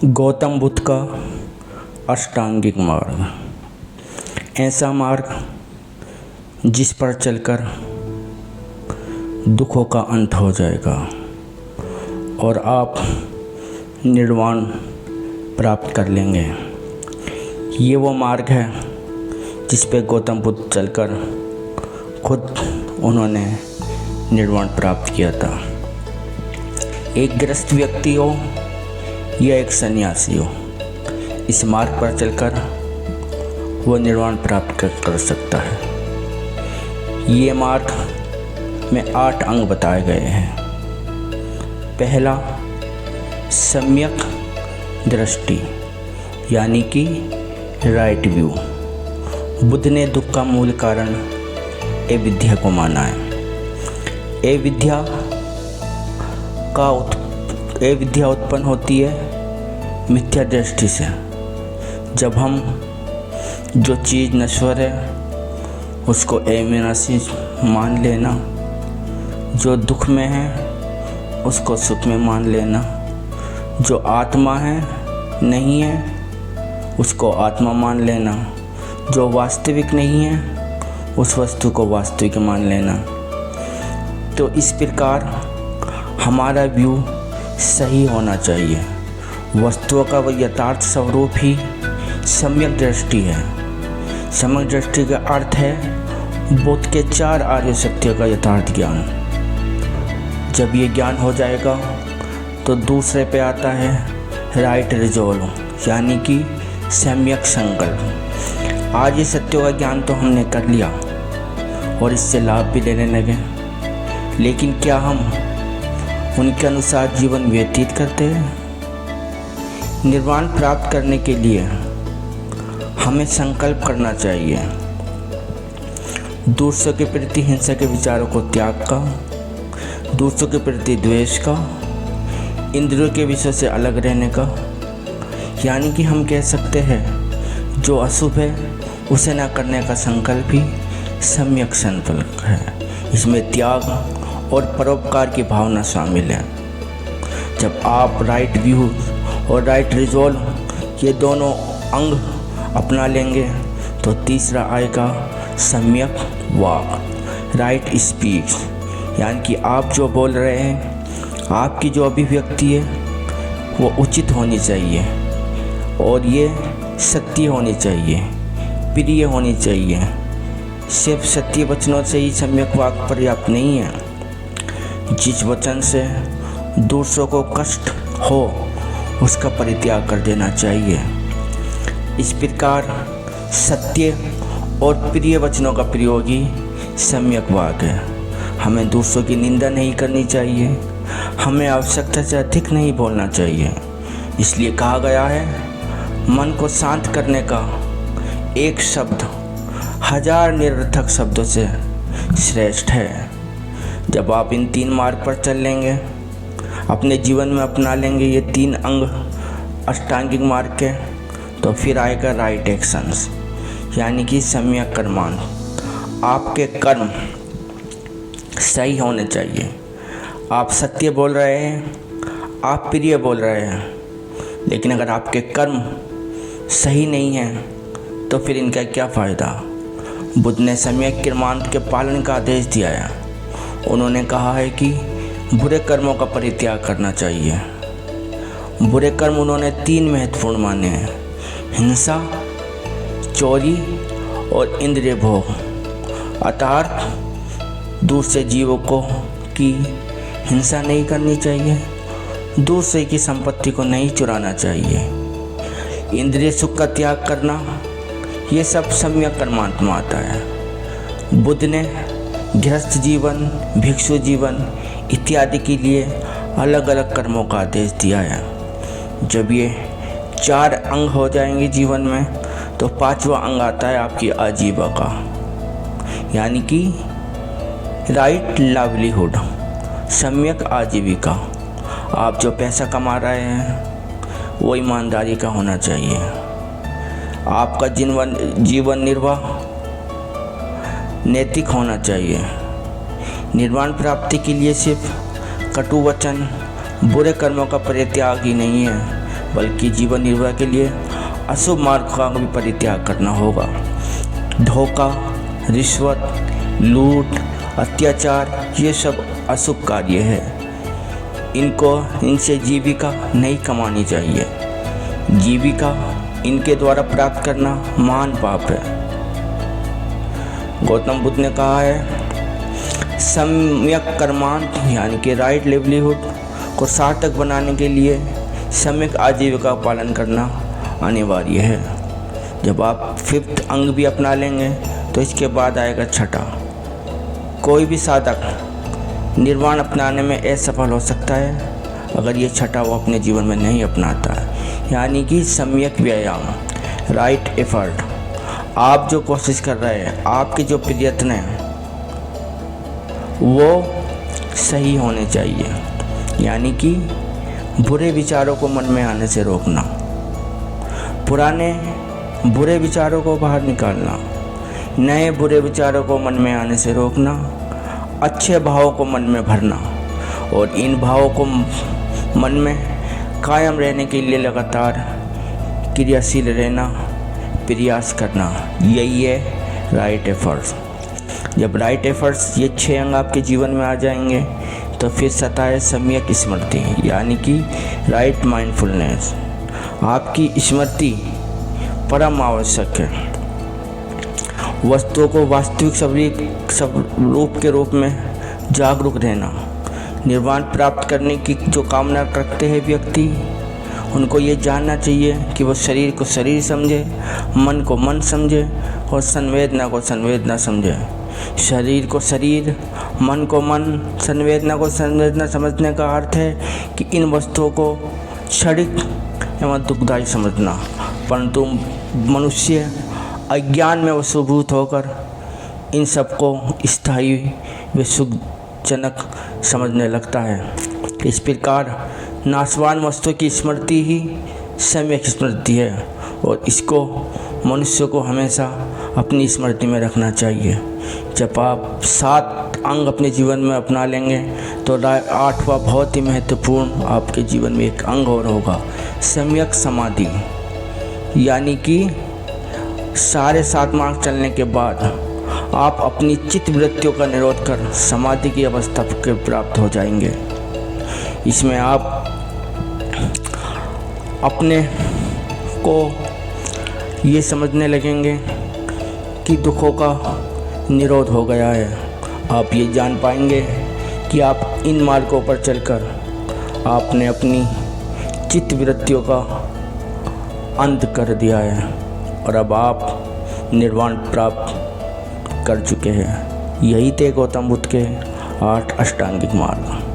गौतम बुद्ध का अष्टांगिक मार्ग, ऐसा मार्ग जिस पर चलकर दुखों का अंत हो जाएगा और आप निर्वाण प्राप्त कर लेंगे। ये वो मार्ग है जिस पे गौतम बुद्ध चलकर खुद उन्होंने निर्वाण प्राप्त किया था। एक गृहस्थ व्यक्ति हो या एक सन्यासी हो, इस मार्ग पर चलकर वो निर्वाण प्राप्त कर सकता है। ये मार्ग में 8 अंग बताए गए हैं। पहला, सम्यक दृष्टि यानी कि राइट व्यू। बुद्ध ने दुख का मूल कारण अविद्या को माना है। अविद्या उत्पन्न होती है मिथ्या दृष्टि से। जब हम जो चीज़ नश्वर है उसको अविनाशी मान लेना, जो दुख में है उसको सुख में मान लेना, जो आत्मा है नहीं है उसको आत्मा मान लेना, जो वास्तविक नहीं है उस वस्तु को वास्तविक मान लेना। तो इस प्रकार हमारा व्यू सही होना चाहिए। वस्तुओं का वह यथार्थ स्वरूप ही सम्यक दृष्टि है। सम्यक दृष्टि का अर्थ है बुद्ध के 4 आर्य सत्यों का यथार्थ ज्ञान। जब ये ज्ञान हो जाएगा तो दूसरे पे आता है राइट रिजॉल्व यानी कि सम्यक संकल्प। आज ये सत्यों का ज्ञान तो हमने कर लिया और इससे लाभ भी लेने लगे, लेकिन क्या हम उनके अनुसार जीवन व्यतीत करते हैं? निर्वाण प्राप्त करने के लिए हमें संकल्प करना चाहिए। दूसरों के प्रति हिंसा के विचारों को त्याग का, दूसरों के प्रति द्वेष का, इंद्रियों के विषय से अलग रहने का। यानी कि हम कह सकते हैं जो अशुभ है उसे न करने का संकल्प ही सम्यक संकल्प है। इसमें त्याग और परोपकार की भावना शामिल है। जब आप राइट व्यू और राइट रिजॉल्व ये दोनों अंग अपना लेंगे तो तीसरा आएगा सम्यक वाक, राइट स्पीच। यानी कि आप जो बोल रहे हैं, आपकी जो अभिव्यक्ति है वो उचित होनी चाहिए और ये सत्य होनी चाहिए, प्रिय होनी चाहिए। सिर्फ सत्य वचनों से ही सम्यक वाक पर्याप्त नहीं है। जिस वचन से दूसरों को कष्ट हो उसका परित्याग कर देना चाहिए। इस प्रकार सत्य और प्रिय वचनों का प्रयोग ही सम्यक वाक है। हमें दूसरों की निंदा नहीं करनी चाहिए, हमें आवश्यकता से अधिक नहीं बोलना चाहिए। इसलिए कहा गया है मन को शांत करने का एक शब्द 1000 निरर्थक शब्दों से श्रेष्ठ है। जब आप इन 3 मार्ग पर चल लेंगे, अपने जीवन में अपना लेंगे ये 3 अंग अष्टांगिक मार्ग के, तो फिर आएगा राइट एक्शंस यानी कि सम्यक कर्मांत। आपके कर्म सही होने चाहिए। आप सत्य बोल रहे हैं, आप प्रिय बोल रहे हैं, लेकिन अगर आपके कर्म सही नहीं हैं तो फिर इनका क्या फ़ायदा। बुद्ध ने सम्यक कर्मांत के पालन का आदेश दिया है। उन्होंने कहा है कि बुरे कर्मों का परित्याग करना चाहिए। बुरे कर्म उन्होंने 3 महत्वपूर्ण माने हैं: हिंसा, चोरी और इंद्रिय भोग। अर्थात दूसरे जीवों को की हिंसा नहीं करनी चाहिए, दूसरे की संपत्ति को नहीं चुराना चाहिए, इंद्रिय सुख का त्याग करना, ये सब सम्यक कर्मांत में आता है। बुद्ध ने गृहस्थ जीवन, भिक्षु जीवन इत्यादि के लिए अलग अलग कर्मों का आदेश दिया है। जब ये 4 अंग हो जाएंगे जीवन में तो 5वां अंग आता है आपकी आजीविका यानी कि राइट लाइवलीहुड, सम्यक आजीविका। आप जो पैसा कमा रहे हैं वो ईमानदारी का होना चाहिए। आपका जीवन निर्वाह नैतिक होना चाहिए। निर्वाण प्राप्ति के लिए सिर्फ कटु वचन, बुरे कर्मों का परित्याग ही नहीं है, बल्कि जीवन निर्वाह के लिए अशुभ मार्ग का भी परित्याग करना होगा। धोखा, रिश्वत, लूट, अत्याचार ये सब अशुभ कार्य है। इनसे जीविका नहीं कमानी चाहिए। जीविका इनके द्वारा प्राप्त करना महान पाप है। गौतम बुद्ध ने कहा है, सम्यक कर्मांत यानी कि राइट लिवलीहुड को सार्थक बनाने के लिए सम्यक आजीविका का पालन करना अनिवार्य है। जब आप 5th अंग भी अपना लेंगे तो इसके बाद आएगा 6ठा। कोई भी साधक निर्वाण अपनाने में असफल हो सकता है अगर ये 6ठा वो अपने जीवन में नहीं अपनाता है, यानी कि सम्यक व्यायाम, राइट एफर्ट। आप जो कोशिश कर रहे हैं, आपके जो प्रयत्न हैं वो सही होने चाहिए, यानी कि बुरे विचारों को मन में आने से रोकना, पुराने बुरे विचारों को बाहर निकालना, नए बुरे विचारों को मन में आने से रोकना, अच्छे भावों को मन में भरना और इन भावों को मन में कायम रहने के लिए लगातार क्रियाशील रहना, प्रयास करना, यही है राइट एफर्ट्स। जब राइट एफर्ट्स ये 6 अंग आपके जीवन में आ जाएंगे तो फिर 7 है सम्यक स्मृति, यानी कि राइट माइंडफुलनेस। आपकी स्मृति परम आवश्यक है। वस्तुओं को वास्तविक स्वरूप के रूप में जागरूक रहना। निर्वाण प्राप्त करने की जो कामना रखते हैं व्यक्ति, उनको ये जानना चाहिए कि वो शरीर को शरीर समझे, मन को मन समझे और संवेदना को संवेदना समझे। शरीर को शरीर, मन को मन, संवेदना को संवेदना समझने का अर्थ है कि इन वस्तुओं को क्षणिक एवं दुखदायी समझना, परंतु मनुष्य अज्ञान में वशीभूत होकर इन सबको स्थायी व सुखजनक समझने लगता है। इस प्रकार नाशवान वस्तु की स्मृति ही सम्यक स्मृति है और इसको मनुष्य को हमेशा अपनी स्मृति में रखना चाहिए। जब आप 7 अंग अपने जीवन में अपना लेंगे तो 8वां बहुत ही महत्वपूर्ण आपके जीवन में एक अंग और होगा, सम्यक समाधि, यानी कि सारे 7 मार्ग चलने के बाद आप अपनी चित्त वृत्तियों का निरोध कर समाधि की अवस्था के प्राप्त हो जाएंगे। इसमें आप अपने को ये समझने लगेंगे कि दुखों का निरोध हो गया है। आप ये जान पाएंगे कि आप इन मार्गों पर चलकर आपने अपनी चित्त वृत्तियों का अंत कर दिया है और अब आप निर्वाण प्राप्त कर चुके हैं। यही थे गौतम बुद्ध के 8 अष्टांगिक मार्ग।